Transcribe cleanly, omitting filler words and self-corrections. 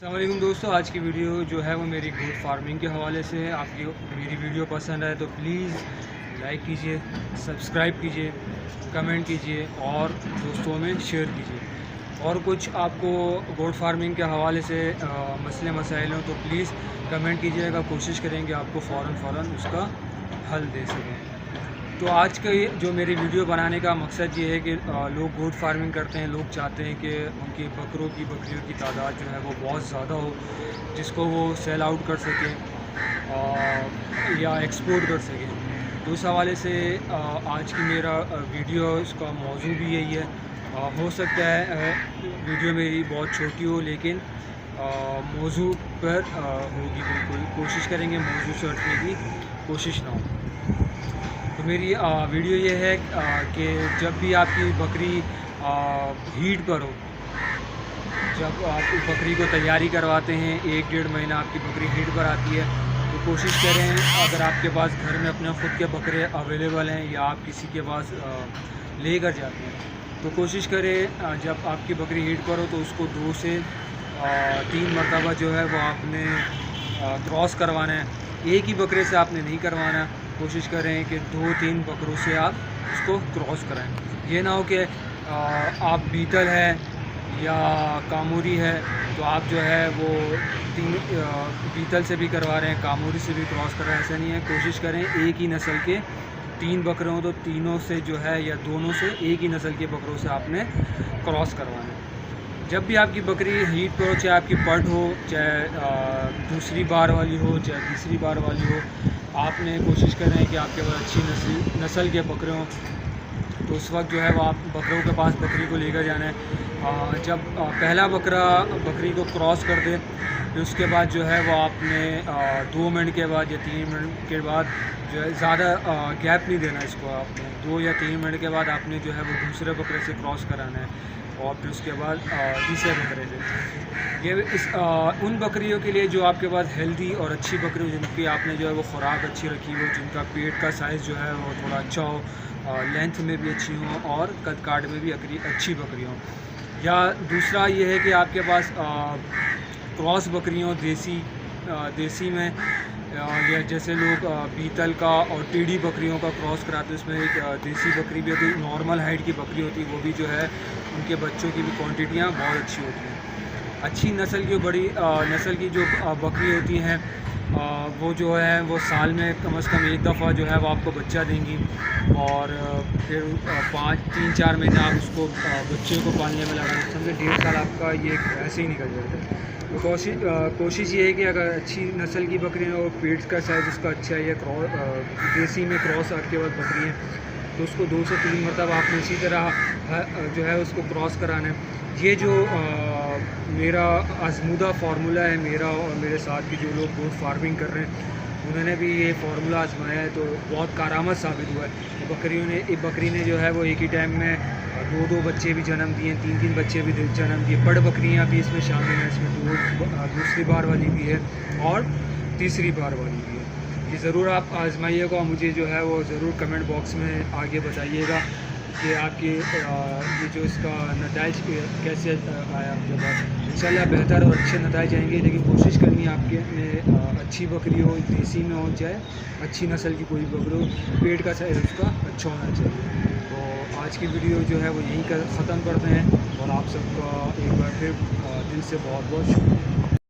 अस्सलामुअलैकुम दोस्तों, आज की वीडियो जो है वो मेरी गोट फार्मिंग के हवाले से है। आपकी मेरी वीडियो पसंद आए तो प्लीज़ लाइक कीजिए, सब्सक्राइब कीजिए, कमेंट कीजिए और दोस्तों में शेयर कीजिए। और कुछ आपको गोट फार्मिंग के हवाले से मसले मसाइल हों तो प्लीज़ कमेंट कीजिएगा, कोशिश करेंगे आपको फ़ौरन उसका हल दे सकें। तो आज का ये जो मेरी वीडियो बनाने का मकसद ये है कि लोग गोट फार्मिंग करते हैं, लोग चाहते हैं कि उनकी बकरियों की तादाद जो है वो बहुत ज़्यादा हो, जिसको वो सेल आउट कर सकें या एक्सपोर्ट कर सकें। तो उस हवाले से आज की मेरा वीडियो इसका मौजू भी यही है। हो सकता है वीडियो मेरी बहुत छोटी हो, लेकिन मौजू पर होगी, बिल्कुल कोशिश करेंगे मौजू से हटने की कोशिश ना हो। तो मेरी वीडियो ये है कि जब भी आपकी बकरी हीट पर हो, जब आप बकरी को तैयारी करवाते हैं, 1-1.5 महीना आपकी बकरी हीट पर आती है, तो कोशिश करें अगर आपके पास घर में अपने ख़ुद के बकरे अवेलेबल हैं या आप किसी के पास लेकर जाते हैं, तो कोशिश करें जब आपकी बकरी हीट पर हो तो उसको 2 से 3 मरतबा जो है वो आपने क्रॉस करवाना है। एक ही बकरे से आपने नहीं करवाना। कोशिश करें कि 2-3 बकरों से आप उसको क्रॉस कराएं। ये ना हो कि आप बीतल है या कामूरी है तो आप जो है वो बीतल से भी करवा रहे हैं, कामूरी से भी क्रॉस कर रहे हैं। ऐसा नहीं है। कोशिश करें एक ही नस्ल के 3 बकरे हों तो तीनों से जो है या दोनों से एक ही नस्ल के बकरों से आपने क्रॉस करवाना है। जब भी आपकी बकरी हीट पर हो, चाहे आपकी पट हो, चाहे दूसरी बार वाली हो, चाहे तीसरी बार वाली हो, आपने कोशिश करें कि आपके पास अच्छी नस्ल के बकरे हों। तो उस वक्त जो है वो आप बकरों के पास बकरी को लेकर जाना है। जब पहला बकरा बकरी को क्रॉस कर दे, फिर उसके बाद जो है वो आपने 2 मिनट के बाद या 3 मिनट के बाद जो है ज़्यादा गैप नहीं देना इसको। आपने 2 या 3 मिनट के बाद आपने जो है वो दूसरे बकरे से क्रॉस कराना है और फिर उसके बाद तीसरे बकरे से। ये उन बकरियों के लिए जो आपके पास हेल्दी और अच्छी बकरी हो, जिनकी आपने जो है वो ख़ुराक अच्छी रखी हो, जिनका पेट का साइज़ जो है वो थोड़ा अच्छा हो, लेंथ में भी अच्छी हो और कद काट में भी अच्छी बकरी हो। या दूसरा ये है कि आपके पास क्रॉस बकरियों देसी में या जैसे लोग बीतल का और टीडी बकरियों का क्रॉस कराते हैं, उसमें एक देसी बकरी भी होती है, नॉर्मल हाइट की बकरी होती है, वो भी जो है उनके बच्चों की भी क्वांटिटियाँ बहुत अच्छी होती हैं। अच्छी नस्ल की बड़ी नस्ल की जो बकरी होती हैं वो जो है वो साल में कम से कम एक दफ़ा जो है वो आपको बच्चा देंगी और फिर 3-4 महीने आप उसको बच्चे को पालने में लगा समझे 1.5 साल आपका ये ऐसे ही निकल जाता है। तो कोशिश ये है कि अगर अच्छी नस्ल की बकरी है और पेट का साइज़ उसका अच्छा है या देसी में क्रॉस आपके पास बकरी है तो उसको 2 से 3 मरतबा आपने इसी तरह जो है उसको क्रॉस कराना है। ये जो मेरा आज़मूदा फार्मूला है, मेरा और मेरे साथ भी जो लोग गोट फार्मिंग कर रहे हैं उन्होंने भी ये फार्मूला आजमाया है तो बहुत कारआमद साबित हुआ है। एक बकरी ने जो है वो एक ही टाइम में 2-2 बच्चे भी जन्म दिए, 3-3 बच्चे भी जन्म दिए। बड़ बकरियां भी इसमें शामिल हैं, इसमें दूसरी बार वाली भी है और तीसरी बार वाली भी है। ये ज़रूर आप आजमाइएगा और मुझे जो है वो ज़रूर कमेंट बॉक्स में आगे बताइएगा कि आपके ये जो इसका नताइज कैसे आया आपके पास। इंशाल्लाह बेहतर और अच्छे नताइज आएंगे, लेकिन कोशिश करनी है आपके में अच्छी बकरी हो, देसी में हो, चाहे अच्छी नस्ल की कोई बकरी हो, पेट का साइज़ उसका अच्छा होना चाहिए। तो आज की वीडियो जो है वो यहीं ख़त्म करते हैं और आप सबका एक बार फिर दिल से बहुत बहुत शुक्रिया।